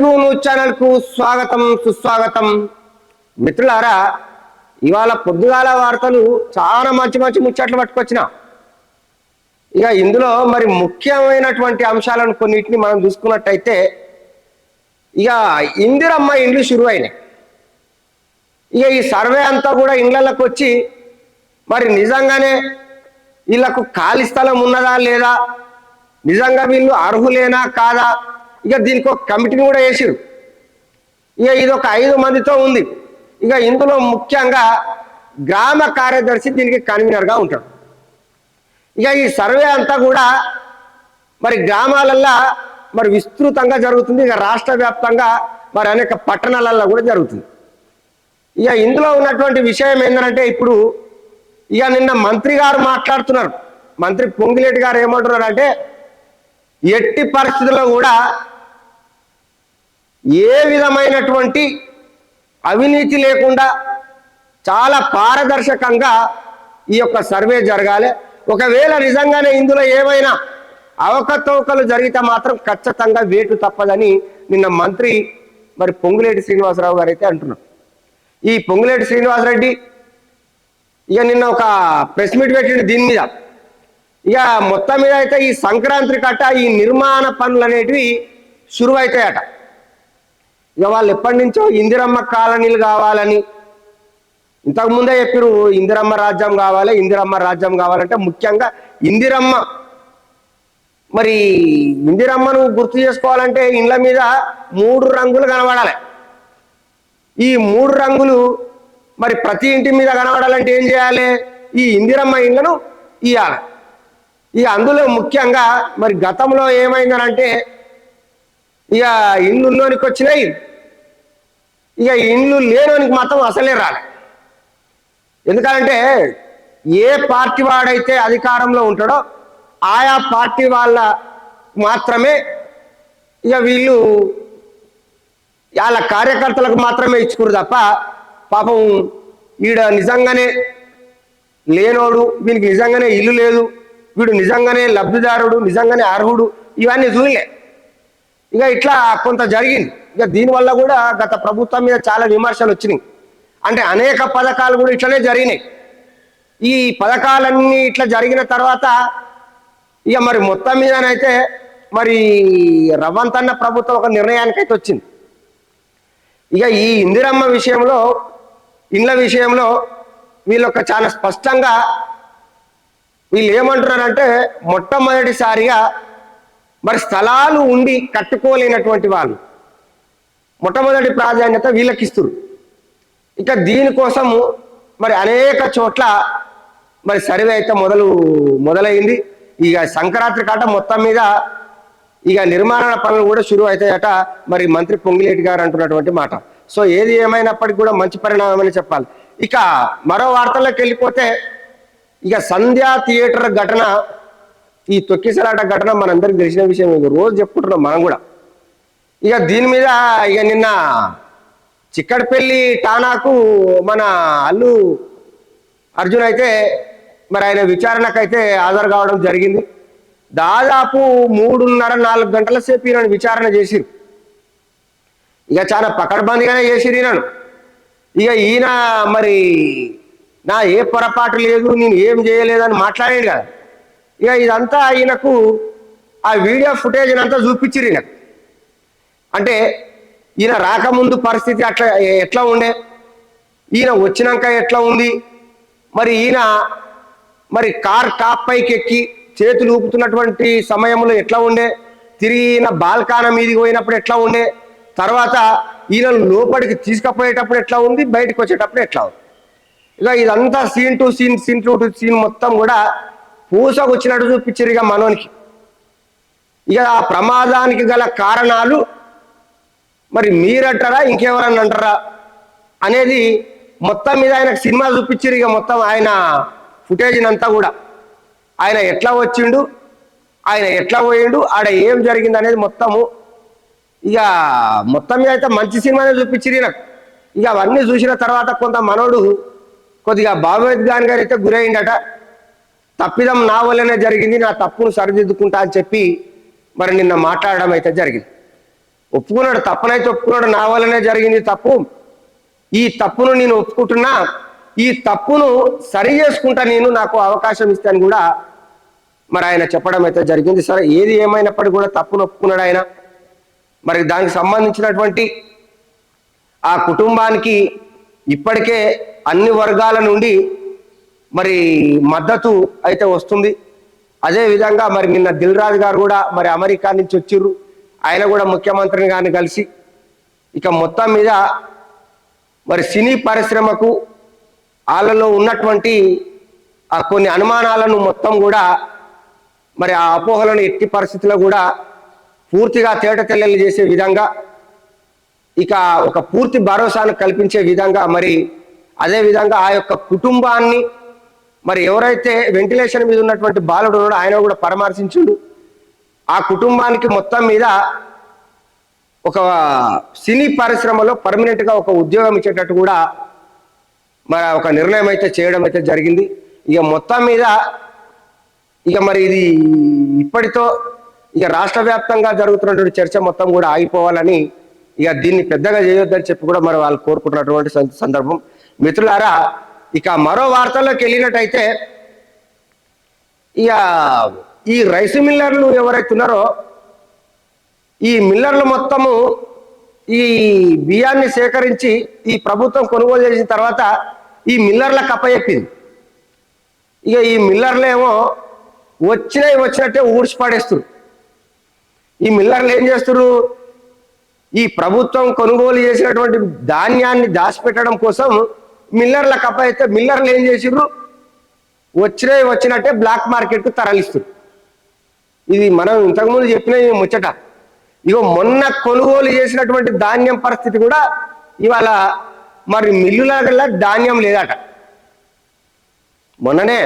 Telugu news channel కు స్వాగతం సుస్వాగతం. మిత్రులారా, ఇవాళ పొద్దుగాల వార్తలు చాలా మంచి మంచి ముచ్చట్లు పట్టుకొచ్చిన. ఇక ఇందులో మరి ముఖ్యమైనటువంటి అంశాలను కొన్నిటిని మనం చూసుకున్నట్టయితే, ఇక ఇందిరమ్మ ఇండ్లు షురు అయినాయి. ఇక ఈ సర్వే అంతా కూడా ఇండ్లకు వచ్చి మరి నిజంగానే వీళ్ళకు ఖాళీ స్థలం ఉన్నదా లేదా, నిజంగా వీళ్ళు అర్హులేనా కాదా, ఇక దీనికి ఒక కమిటీని కూడా వేసిరు. ఇక ఇది ఒక 5 మందితో ఉంది. ఇక ఇందులో ముఖ్యంగా గ్రామ కార్యదర్శి దీనికి కన్వీనర్గా ఉంటాడు. ఇక ఈ సర్వే అంతా కూడా మరి గ్రామాలల్లో మరి విస్తృతంగా జరుగుతుంది. ఇక రాష్ట్ర వ్యాప్తంగా మరి అనేక పట్టణాలలో కూడా జరుగుతుంది. ఇక ఇందులో ఉన్నటువంటి విషయం ఏంటంటే, ఇప్పుడు ఇక నిన్న మంత్రి గారు మాట్లాడుతున్నారు. మంత్రి పొంగిలేటి గారు ఏమంటున్నారు అంటే, ఎట్టి పరిస్థితుల్లో కూడా ఏ విధమైనటువంటి అవినీతి లేకుండా చాలా పారదర్శకంగా ఈ యొక్క సర్వే జరగాలి. ఒకవేళ నిజంగానే ఇందులో ఏమైనా అవకతవకలు జరిగితే మాత్రం ఖచ్చితంగా వేటు తప్పదని నిన్న మంత్రి మరి పొంగులేటి శ్రీనివాసరావు గారు అయితే అంటున్నారు. ఈ పొంగులేటి శ్రీనివాసరెడ్డి ఇక నిన్న ఒక ప్రెస్ మీట్ పెట్టిండు దీని మీద. ఇక మొత్తం మీద అయితే ఈ సంక్రాంతి కట్ట ఈ నిర్మాణ పనులు అనేటివి శురువైతాయట. ఇక వాళ్ళు ఎప్పటి నుంచో ఇందిరమ్మ కాలనీలు కావాలని ఇంతకుముందే చెప్పారు. ఇందిరమ్మ రాజ్యం కావాలి, ఇందిరమ్మ రాజ్యం కావాలంటే ముఖ్యంగా ఇందిరమ్మ, మరి ఇందిరమ్మను గుర్తు చేసుకోవాలంటే ఇండ్ల మీద 3 రంగులు కనబడాలి. ఈ 3 రంగులు మరి ప్రతి ఇంటి మీద కనబడాలంటే ఏం చేయాలి? ఈ ఇందిరమ్మ ఇండ్లను ఇవ్వాలి. ఇక అందులో ముఖ్యంగా మరి గతంలో ఏమైందనంటే, ఇక ఇండ్లులోనికి వచ్చినాయి, ఇక ఇండ్లు లేనోనికి మాత్రం అసలే రాలే. ఎందుకంటే ఏ పార్టీ వాడైతే అధికారంలో ఉంటాడో ఆయా పార్టీ వాళ్ళ మాత్రమే ఇక వీళ్ళు వాళ్ళ కార్యకర్తలకు మాత్రమే ఇచ్చుకోరు తప్ప, పాపం వీడు నిజంగానే లేనోడు, వీనికి నిజంగానే ఇల్లు లేదు, వీడు నిజంగానే లబ్ధిదారుడు, నిజంగానే అర్హుడు, ఇవన్నీ చూడలే. ఇక ఇట్లా కొంత జరిగింది. ఇక దీనివల్ల కూడా గత ప్రభుత్వం మీద చాలా విమర్శలు వచ్చినాయి. అంటే అనేక పథకాలు కూడా ఇట్లనే జరిగినాయి. ఈ పథకాలన్నీ ఇట్లా జరిగిన తర్వాత ఇక మరి మొత్తం మీదనైతే మరి రవంతన్న ప్రభుత్వం ఒక నిర్ణయానికైతే వచ్చింది. ఇక ఈ ఇందిరమ్మ విషయంలో, ఇండ్ల విషయంలో వీళ్ళొక చాలా స్పష్టంగా వీళ్ళు ఏమంటున్నారంటే, మొట్టమొదటిసారిగా మరి స్థలాలు ఉండి కట్టుకోలేనటువంటి వాళ్ళు మొట్టమొదటి ప్రాధాన్యత వీళ్ళకి ఇస్తారు. ఇక దీనికోసము మరి అనేక చోట్ల మరి సర్వే అయితే మొదలైంది. ఇక సంక్రాంతి కాట మొత్తం మీద ఇక నిర్మాణ పనులు కూడా షురు అవుతాయట మరి మంత్రి పొంగిలేటి గారు అంటున్నటువంటి మాట. సో ఏది ఏమైనప్పటికీ కూడా మంచి పరిణామం అని చెప్పాలి. ఇక మరో వార్తల్లోకి వెళ్ళిపోతే, ఇక సంధ్యా థియేటర్ ఘటన, ఈ తొక్కిసలాట ఘటన మనందరికి తెలిసిన విషయం, రోజు చెప్పుకుంటున్నాం మనం కూడా. ఇక దీని మీద ఇక నిన్న చిక్కడపల్లి ఠాణాకు మన అల్లు అర్జున్ అయితే మరి ఆయన విచారణకైతే హాజరు కావడం జరిగింది. దాదాపు 3.5-4 గంటల సేపు ఈయనను విచారణ చేసిరు. ఇక చాలా పకడ్బందీగానే చేసిరు ఈయనను. ఇక ఈయన మరి నా ఏ పొరపాటు లేదు, నేను ఏం చేయలేదని మాట్లాడాడు కదా. ఇక ఇదంతా ఈయనకు ఆ వీడియో ఫుటేజ్ అంతా చూపించిరు ఈయనకు. అంటే ఈయన రాకముందు పరిస్థితి ఎట్లా ఉండే, ఈయన వచ్చినాక ఎట్లా ఉంది, మరి ఈయన మరి టాప్ పైకి ఎక్కి చేతులు ఊపుతున్నటువంటి సమయంలో ఎట్లా ఉండే, తిరిగి ఈయన బాల్కాన మీదికి పోయినప్పుడు ఎట్లా ఉండే, తర్వాత ఈయన లోపలికి తీసుకుపోయేటప్పుడు ఎట్లా ఉంది, బయటకు వచ్చేటప్పుడు ఎట్లా ఉంది. ఇక ఇదంతా సీన్ టు సీన్ మొత్తం కూడా పూసకు వచ్చినట్టు చూపించారు ఇక మనోనికి. ఇక ఆ ప్రమాదానికి గల కారణాలు మరి మీరంటారా ఇంకెవరన్నా అంటారా అనేది మొత్తం మీద ఆయనకు సినిమా చూపించారు. ఇక మొత్తం ఆయన ఫుటేజ్ అంతా కూడా ఆయన ఎట్లా వచ్చిండు, ఆయన ఎట్లా పోయిండు, ఆడ ఏం జరిగింది అనేది మొత్తము ఇక మొత్తం మీద అయితే మంచి సినిమానే చూపించిరి నాకు. ఇక అవన్నీ చూసిన తర్వాత కొంత మనోడు కొద్దిగా భావోద్వేగానికి గారు అయితే గురైండట. తప్పిదం నా వల్లనే జరిగింది, నా తప్పును సరిదిద్దుకుంటా అని చెప్పి మరి నిన్న మాట్లాడడం అయితే జరిగింది. ఒప్పుకున్నాడు, తప్పునైతే ఒప్పుకున్నాడు, నా వల్లనే జరిగింది తప్పు, ఈ తప్పును నేను ఒప్పుకుంటున్నా, ఈ తప్పును సరి చేసుకుంటా, నేను నాకు అవకాశం ఇస్తాను కూడా మరి ఆయన చెప్పడం అయితే జరిగింది. సరే, ఏది ఏమైనప్పటికీ కూడా తప్పును ఒప్పుకున్నాడు ఆయన. మరి దానికి సంబంధించినటువంటి ఆ కుటుంబానికి ఇప్పటికే అన్ని వర్గాల నుండి మరి మద్దతు అయితే వస్తుంది. అదే విధంగా మరి నిన్న దిల్ రాజు గారు కూడా మరి అమెరికా నుంచి వచ్చిర్రు, ఆయన కూడా ముఖ్యమంత్రిని గారిని కలిసి ఇక మొత్తం మీద మరి సినీ పరిశ్రమకు వాళ్ళలో ఉన్నటువంటి ఆ కొన్ని అనుమానాలను మొత్తం కూడా మరి ఆ అపోహలను ఎట్టి పరిస్థితుల్లో కూడా పూర్తిగా తేటతెల్లలు చేసే విధంగా, ఇక ఒక పూర్తి భరోసాను కల్పించే విధంగా, మరి అదే విధంగా ఆ యొక్క కుటుంబాన్ని మరి ఎవరైతే వెంటిలేషన్ మీద ఉన్నటువంటి బాలుడు ఉన్నాడో ఆయన కూడా పరామర్శించుడు, ఆ కుటుంబానికి మొత్తం మీద ఒక సినీ పరిశ్రమలో పర్మనెంట్ గా ఒక ఉద్యోగం ఇచ్చేటట్టు కూడా మరి ఒక నిర్ణయం అయితే చేయడం అయితే జరిగింది. ఇక మొత్తం మీద ఇక మరి ఇది ఇప్పటితో ఇక రాష్ట్ర వ్యాప్తంగా జరుగుతున్నటువంటి చర్చ మొత్తం కూడా ఆగిపోవాలని, ఇక దీన్ని పెద్దగా చేయొద్దని చెప్పి కూడా మరి వాళ్ళు కోరుకుంటున్నటువంటి సందర్భం. మిత్రులారా, ఇక మరో వార్తల్లోకి వెళ్ళినట్టయితే ఇక ఈ రైస్ మిల్లర్లు ఎవరైతే ఉన్నారో ఈ మిల్లర్లు మొత్తము ఈ బియ్యాన్ని సేకరించి ఈ ప్రభుత్వం కొనుగోలు చేసిన తర్వాత ఈ మిల్లర్లకు అప్పచెప్పింది. ఇక ఈ మిల్లర్లు ఏమో వచ్చినట్టే ఊడ్చి పడేస్తారు. ఈ మిల్లర్లు ఏం చేస్తారు, ఈ ప్రభుత్వం కొనుగోలు చేసినటువంటి ధాన్యాన్ని దాచిపెట్టడం కోసం మిల్లర్లకు అప్పయితే మిల్లర్లు ఏం చేసిర్రు, వచ్చినట్టే బ్లాక్ మార్కెట్కు తరలిస్తారు. ఇది మనం ఇంతకుముందు చెప్పిన ముచ్చట. ఇగో మొన్న కొనుగోలు చేసినటువంటి ధాన్యం పరిస్థితి కూడా ఇవాళ మరి మిల్లుల ధాన్యం లేదట. మొన్ననే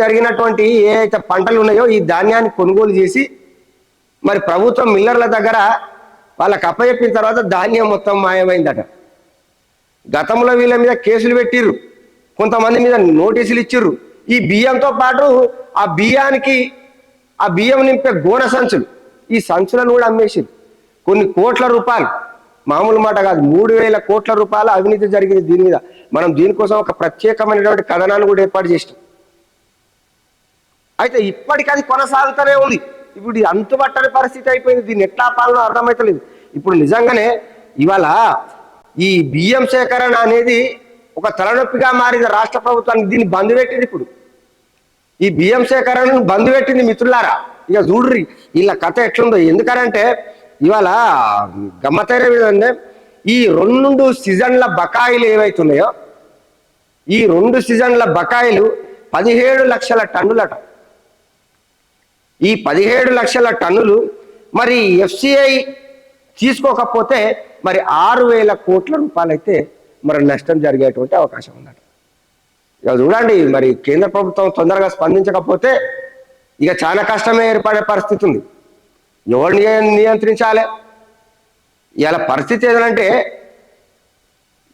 జరిగినటువంటి ఏ అయితే పంటలు ఉన్నాయో ఈ ధాన్యాన్ని కొనుగోలు చేసి మరి ప్రభుత్వం మిల్లర్ల దగ్గర వాళ్ళకి అప్పచెప్పిన తర్వాత ధాన్యం మొత్తం మాయమైందట. గతంలో వీళ్ళ మీద కేసులు పెట్టిర్రు, కొంతమంది మీద నోటీసులు ఇచ్చిర్రు. ఈ బియ్యంతో పాటు ఆ బియ్యం నింపే గోన సంచులు, ఈ సంచులను కూడా అమ్మేసిర్రు. కొన్ని కోట్ల రూపాయలు, మామూలు మాట కాదు, 3,000 కోట్ల రూపాయల అవినీతి జరిగింది దీని మీద. మనం దీనికోసం ఒక ప్రత్యేకమైనటువంటి కథనాన్ని కూడా ఏర్పాటు చేసినాం. అయితే ఇప్పటికీ అది కొనసాగుతూనే ఉంది. ఇప్పుడు అంతుబట్టని పరిస్థితి అయిపోయింది. దీన్ని ఎట్లా పాలన అర్థమవుతలేదు. ఇప్పుడు నిజంగానే ఇవాళ ఈ బియ్యం సేకరణ అనేది ఒక తలనొప్పిగా మారింది రాష్ట్ర ప్రభుత్వానికి. దీన్ని బంద్ పెట్టింది. ఇప్పుడు ఈ బియ్యం సేకరణను బంద్ పెట్టింది. మిత్రులారా, ఇక చూడ్రి వీళ్ళ కథ ఎట్లుందో. ఎందుకనంటే ఇవాళ గమ్మతైన విధంగా ఈ 2 సీజన్ల బకాయిలు ఏవైతున్నాయో ఈ 2 సీజన్ల బకాయిలు 17 లక్షల టన్నులట. ఈ 17 లక్షల టన్నులు మరి FCI తీసుకోకపోతే మరి 6,000 కోట్ల రూపాయలు అయితే మరి నష్టం జరిగేటువంటి అవకాశం ఉందట. ఇక చూడండి, మరి కేంద్ర ప్రభుత్వం తొందరగా స్పందించకపోతే ఇక చాలా కష్టమే ఏర్పడే పరిస్థితి ఉంది. ఎవరిని నియంత్రించాలి? ఇలా పరిస్థితి ఏదంటే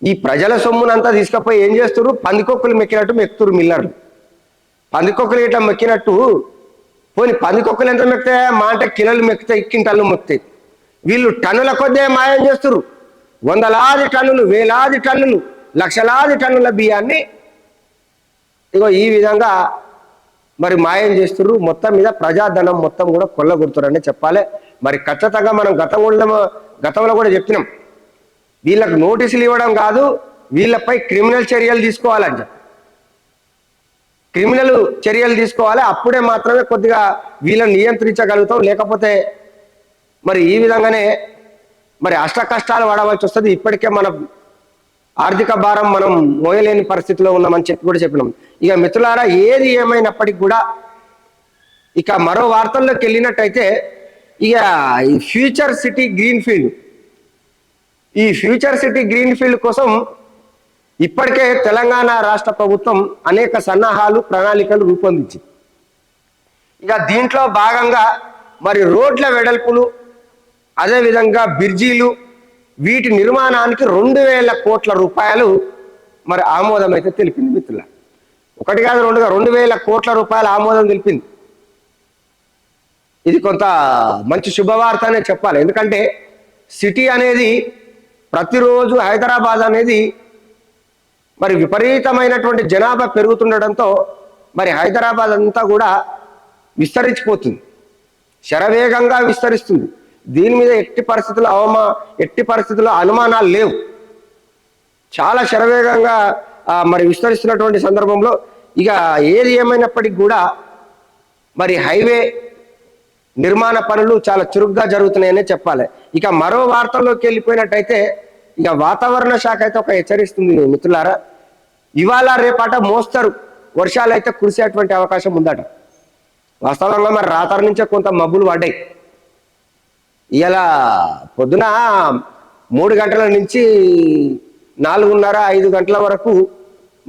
ఈ ప్రజల సొమ్మునంతా తీసుకపోయి ఏం చేస్తారు, పందికొక్కులు మెక్కినట్టు మెక్కుతారు మిల్లర్లు. పందికొక్కులు ఇట్లా మెక్కినట్టు పోని పందికొక్కులు ఎంత మెక్కుతాయా? మా అంటే కిలోలు మెక్కుతాయి, కింటాలు మెక్కుతాయి. వీళ్ళు టన్నుల కొద్దే మాయం చేస్తారు. వందలాది టన్నులు, వేలాది టన్నులు, లక్షలాది టన్నుల బియ్యాన్ని ఇగో ఈ విధంగా మరి మాయం చేస్తున్నారు. మొత్తం మీద ప్రజాధనం మొత్తం కూడా కొల్లగొడుతున్నారని చెప్పాలి. మరి ఖచ్చితంగా మనం గతంలో కూడా చెప్తున్నాం, వీళ్ళకు నోటీసులు ఇవ్వడం కాదు, వీళ్ళపై క్రిమినల్ చర్యలు తీసుకోవాలని చెప్పి, క్రిమినల్ చర్యలు తీసుకోవాలి. అప్పుడే మాత్రమే కొద్దిగా వీళ్ళని నియంత్రించగలుగుతాం. లేకపోతే మరి ఈ విధంగానే మరి అష్ట కష్టాలు పడవలసి వస్తుంది. ఇప్పటికే మన ఆర్థిక భారం మనం మోయలేని పరిస్థితిలో ఉన్నామని చెప్పి కూడా చెప్పినాం. ఇక మిత్రులారా, ఏది ఏమైనప్పటికీ కూడా ఇక మరో వార్తల్లోకి వెళ్ళినట్టయితే ఇక ఈ ఫ్యూచర్ సిటీ గ్రీన్ ఫీల్డ్ కోసం ఇప్పటికే తెలంగాణ రాష్ట్ర ప్రభుత్వం అనేక సన్నాహాలు, ప్రణాళికలు రూపొందించింది. ఇక దీంట్లో భాగంగా మరి రోడ్ల వెడల్పులు, అదేవిధంగా బ్రిడ్జీలు, వీటి నిర్మాణానికి 2,000 కోట్ల రూపాయలు మరి ఆమోదం అయితే తెలిపింది. మిత్రుల, ఒకటి కాదు, 2,000 కోట్ల రూపాయల ఆమోదం తెలిపింది. ఇది కొంత మంచి శుభవార్త అనే చెప్పాలి. ఎందుకంటే సిటీ అనేది ప్రతిరోజు హైదరాబాద్ అనేది మరి విపరీతమైనటువంటి జనాభా పెరుగుతుండడంతో మరి హైదరాబాద్ అంతా కూడా విస్తరించిపోతుంది, శరవేగంగా విస్తరిస్తుంది. దీని మీద ఎట్టి పరిస్థితుల్లో అనుమానాలు లేవు. చాలా శరవేగంగా మరి విస్తరిస్తున్నటువంటి సందర్భంలో ఇక ఏది ఏమైనప్పటికీ కూడా మరి హైవే నిర్మాణ పనులు చాలా చురుగ్గా జరుగుతున్నాయనే చెప్పాలి. ఇక మరో వార్తల్లోకి వెళ్ళిపోయినట్టయితే ఇక వాతావరణ శాఖ అయితే ఒక హెచ్చరిస్తుంది మిత్రులారా, ఇవాళ రేపాట మోస్తరు వర్షాలు అయితే కురిసేటువంటి అవకాశం ఉందట. వాస్తవంగా మరి రాత్రి నుంచే కొంత మబ్బులు పడ్డాయి. ఇలా పొద్దున 3 గంటల నుంచి 4:30-5 గంటల వరకు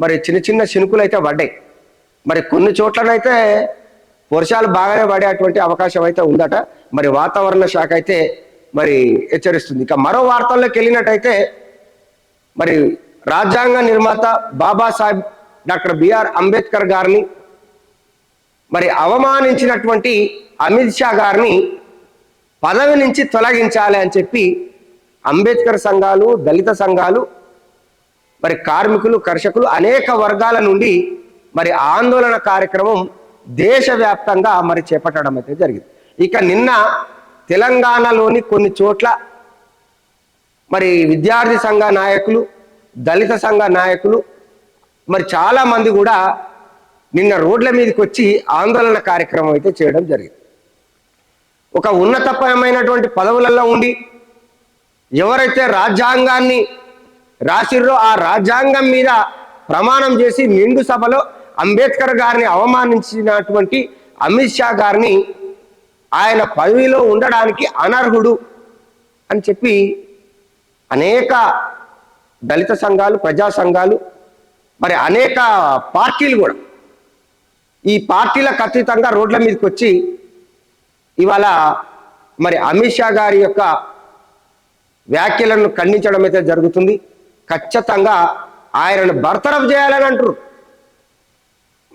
మరి చిన్న చిన్న చినుకులు అయితే పడ్డాయి. మరి కొన్ని చోట్లనైతే వర్షాలు బాగానే పడేటువంటి అవకాశం అయితే ఉందట. మరి వాతావరణ శాఖ అయితే మరి హెచ్చరిస్తుంది. ఇక మరో వార్తల్లోకి వెళ్ళినట్టయితే మరి రాజ్యాంగ నిర్మాత బాబాసాహెబ్ డాక్టర్ బిఆర్ అంబేద్కర్ గారిని మరి అవమానించినటువంటి అమిత్ షా గారిని పదవి నుంచి తొలగించాలి అని చెప్పి అంబేద్కర్ సంఘాలు, దళిత సంఘాలు, మరి కార్మికులు, కర్షకులు అనేక వర్గాల నుండి మరి ఆందోళన కార్యక్రమం దేశవ్యాప్తంగా మరి చేపట్టడం అయితే జరిగింది. ఇక నిన్న తెలంగాణలోని కొన్ని చోట్ల మరి విద్యార్థి సంఘ నాయకులు, దళిత సంఘ నాయకులు మరి చాలా మంది కూడా నిన్న రోడ్ల మీదకి వచ్చి ఆందోళన కార్యక్రమం అయితే చేయడం జరిగింది. ఒక ఉన్నతమైనటువంటి పదవులలో ఉండి ఎవరైతే రాజ్యాంగాన్ని రాసిర్రో ఆ రాజ్యాంగం మీద ప్రమాణం చేసి నిండు సభలో అంబేద్కర్ గారిని అవమానించినటువంటి అమిత్ షా గారిని ఆయన పదవిలో ఉండడానికి అనర్హుడు అని చెప్పి అనేక దళిత సంఘాలు, ప్రజా సంఘాలు, మరి అనేక పార్టీలు కూడా ఈ పార్టీలకు అతీతంగా రోడ్ల మీదకి వచ్చి ఇవాళ మరి అమిత్ షా గారి యొక్క వ్యాఖ్యలను ఖండించడం అయితే జరుగుతుంది. ఖచ్చితంగా ఆయనను బర్తరఫ్ చేయాలని అంటారు.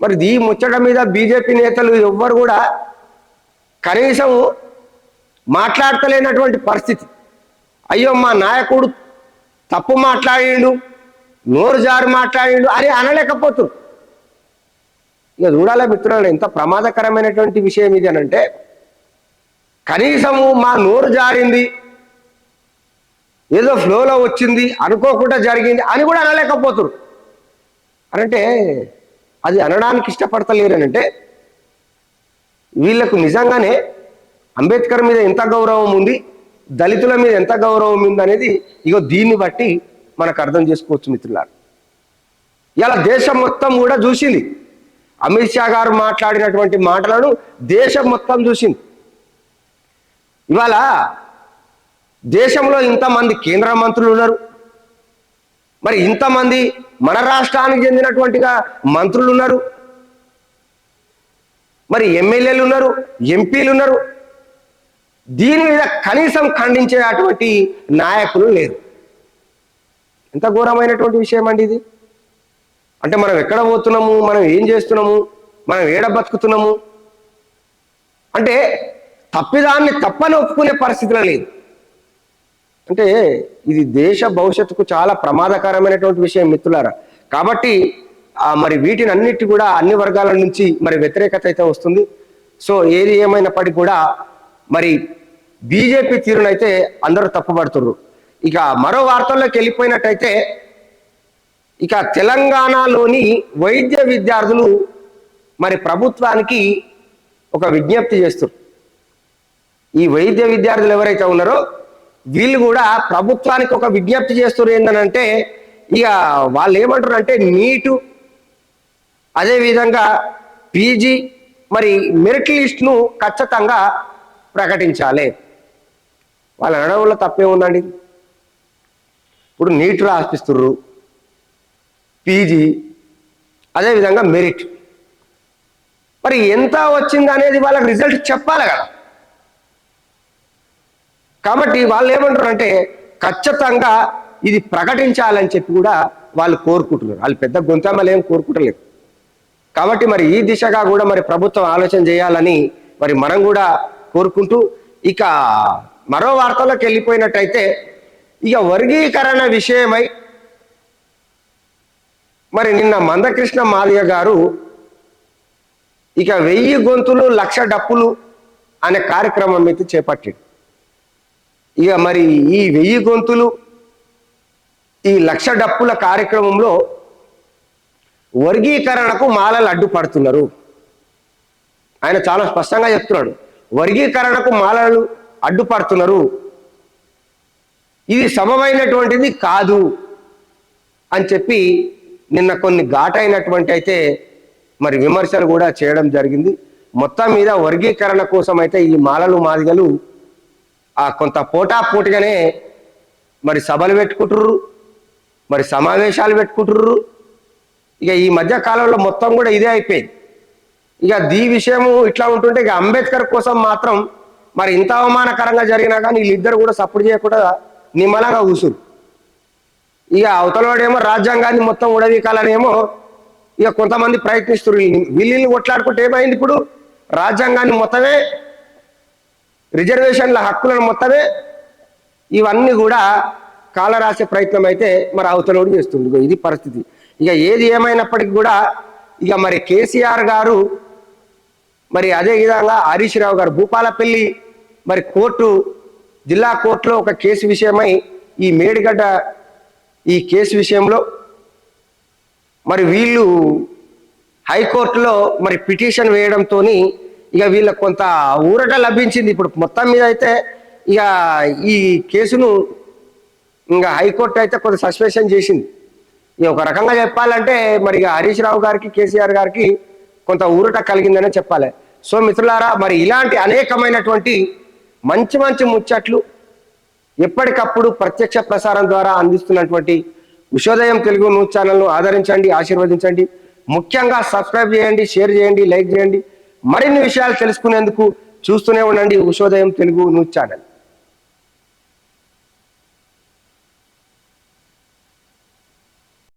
మరి ఈ ముచ్చట మీద బీజేపీ నేతలు ఎవ్వరు కూడా కనీసం మాట్లాడతలేనటువంటి పరిస్థితి. అయ్యో మా నాయకుడు తప్పు మాట్లాడిండు, నోరు జారి మాట్లాడిండు అని అనలేకపోతున్నారు. ఇక చూడాల మిత్రులు, ఎంత ప్రమాదకరమైనటువంటి విషయం ఇది అని అంటే కనీసము మా నోరు జారింది, ఏదో ఫ్లోలో వచ్చింది, అనుకోకుండా జరిగింది అని కూడా అనలేకపోతున్నారు. అనంటే అది అనడానికి ఇష్టపడతలేరనంటే వీళ్ళకు నిజంగానే అంబేద్కర్ మీద ఎంత గౌరవం ఉంది, దళితుల మీద ఎంత గౌరవం ఉంది అనేది ఇగో దీన్ని బట్టి మనకు అర్థం చేసుకోవచ్చు మిత్రులారు. ఇలా దేశం మొత్తం కూడా చూసింది, అమిత్ షా గారు మాట్లాడినటువంటి మాటలను దేశం మొత్తం చూసింది. ఇవాళ దేశంలో ఇంతమంది కేంద్ర మంత్రులు ఉన్నారు, మరి ఇంతమంది మన రాష్ట్రానికి చెందినటువంటిగా మంత్రులు ఉన్నారు, మరి ఎమ్మెల్యేలు ఉన్నారు, ఎంపీలు ఉన్నారు. దీని మీద కనీసం ఖండించే అటువంటి నాయకులు లేరు. ఎంత ఘోరమైనటువంటి విషయం అండి ఇది. అంటే మనం ఎక్కడ పోతున్నాము, మనం ఏం చేస్తున్నాము, మనం ఏడ బతుకుతున్నాము అంటే తప్పిదాన్ని తప్పని ఒప్పుకునే పరిస్థితిలో లేదు. అంటే ఇది దేశ భవిష్యత్తుకు చాలా ప్రమాదకరమైనటువంటి విషయం మిత్రులారా. కాబట్టి మరి వీటిని అన్నిటి కూడా అన్ని వర్గాల నుంచి మరి వ్యతిరేకత అయితే వస్తుంది. సో ఏది ఏమైనప్పటికీ కూడా మరి బీజేపీ తీరునైతే అందరూ తప్పుపడుతున్నారు. ఇక మరో వార్తల్లోకి వెళ్ళిపోయినట్టయితే ఇక తెలంగాణలోని వైద్య విద్యార్థులు మరి ప్రభుత్వానికి ఒక విజ్ఞప్తి చేస్తారు. ఈ వైద్య విద్యార్థులు ఎవరైతే ఉన్నారో వీళ్ళు కూడా ప్రభుత్వానికి ఒక విజ్ఞప్తి చేస్తారు. ఏంటనంటే ఇక వాళ్ళు ఏమంటారు అంటే నీటు, అదేవిధంగా పీజీ మరి మెరిట్ లిస్ట్ను ఖచ్చితంగా ప్రకటించాలి. వాళ్ళ అనడంలో తప్పే ఉందండి. ఇప్పుడు నీట్ రాసిస్తుర్రు, పీజీ, అదేవిధంగా మెరిట్, మరి ఎంత వచ్చింది అనేది వాళ్ళకి రిజల్ట్ చెప్పాలి కదా. కాబట్టి వాళ్ళు ఏమంటారు అంటే ఖచ్చితంగా ఇది ప్రకటించాలని చెప్పి కూడా వాళ్ళు కోరుకుంటున్నారు. వాళ్ళు పెద్ద గొంతమ్మలు ఏం కోరుకుంటలేరు. కాబట్టి మరి ఈ దిశగా కూడా మరి ప్రభుత్వం ఆలోచన చేయాలని మరి మనం కూడా కోరుకుంటూ ఇక మరో వార్తలోకి వెళ్ళిపోయినట్టయితే ఇక వర్గీకరణ విషయమై మరి నిన్న మందకృష్ణ మాదిగ గారు ఇక 1000 గొంతులు 1,00,000 డప్పులు అనే కార్యక్రమం అయితే చేపట్టాడు. ఇక మరి ఈ 1000 గొంతులు ఈ 1,00,000 డప్పుల కార్యక్రమంలో వర్గీకరణకు మాలలు అడ్డుపడుతున్నారు. ఆయన చాలా స్పష్టంగా చెప్తున్నాడు, వర్గీకరణకు మాలలు అడ్డుపడుతున్నారు, ఇది సమమైనటువంటిది కాదు అని చెప్పి నిన్న కొన్ని ఘాటైనటువంటి అయితే మరి విమర్శలు కూడా చేయడం జరిగింది. మొత్తం మీద వర్గీకరణ కోసం అయితే ఈ మాలలు మాదిగలు కొంత పోటాపోటీగానే మరి సభలు పెట్టుకుంటుర్రు, మరి సమావేశాలు పెట్టుకుంటుర్రు. ఇక ఈ మధ్య కాలంలో మొత్తం కూడా ఇదే అయిపోయింది. ఇక దీ విషయము ఇట్లా ఉంటుంటే ఇక అంబేద్కర్ కోసం మాత్రం మరి ఇంత అవమానకరంగా జరిగినా కానీ వీళ్ళిద్దరు కూడా సపోర్ట్ చేయకుండా నిమ్మలంగా కూసురు. ఇక అవతలవాడేమో రాజ్యాంగాన్ని మొత్తం ఉడవీకాలనేమో ఇక కొంతమంది ప్రయత్నిస్తారు. వీళ్ళు కొట్లాడుకుంటే ఏమైంది, ఇప్పుడు రాజ్యాంగాన్ని మొత్తమే, రిజర్వేషన్ల హక్కులను మొత్తమే ఇవన్నీ కూడా కాలరాసే ప్రయత్నం అయితే మరి అవతలోడు చేస్తుంది. ఇది పరిస్థితి. ఇక ఏది ఏమైనప్పటికీ కూడా ఇక మరి కేసీఆర్ గారు మరి అదే విధంగా హరీష్ రావు గారు భూపాలపల్లి మరి జిల్లా కోర్టులో ఒక కేసు విషయమై ఈ మేడిగడ్డ ఈ కేసు విషయంలో మరి వీళ్ళు హైకోర్టులో మరి పిటిషన్ వేయడంతో ఇక వీళ్ళకి కొంత ఊరట లభించింది. ఇప్పుడు మొత్తం మీద అయితే ఇక ఈ కేసును ఇంకా హైకోర్టు అయితే కొంత సస్పెన్షన్ చేసింది. ఇక ఒక రకంగా చెప్పాలంటే మరి ఇక హరీష్ రావు గారికి కేసీఆర్ గారికి కొంత ఊరట కలిగిందనే చెప్పాలి. సో మిత్రులారా, మరి ఇలాంటి అనేకమైనటువంటి మంచి మంచి ముచ్చట్లు ఎప్పటికప్పుడు ప్రత్యక్ష ప్రసారం ద్వారా అందిస్తున్నటువంటి ఉషోదయం తెలుగు న్యూస్ ఛానల్ను ఆదరించండి, ఆశీర్వదించండి. ముఖ్యంగా సబ్స్క్రైబ్ చేయండి, షేర్ చేయండి, లైక్ చేయండి. మరిన్ని విషయాలు తెలుసుకునేందుకు చూస్తూనే ఉండండి ఉషోదయం తెలుగు న్యూస్ ఛానల్.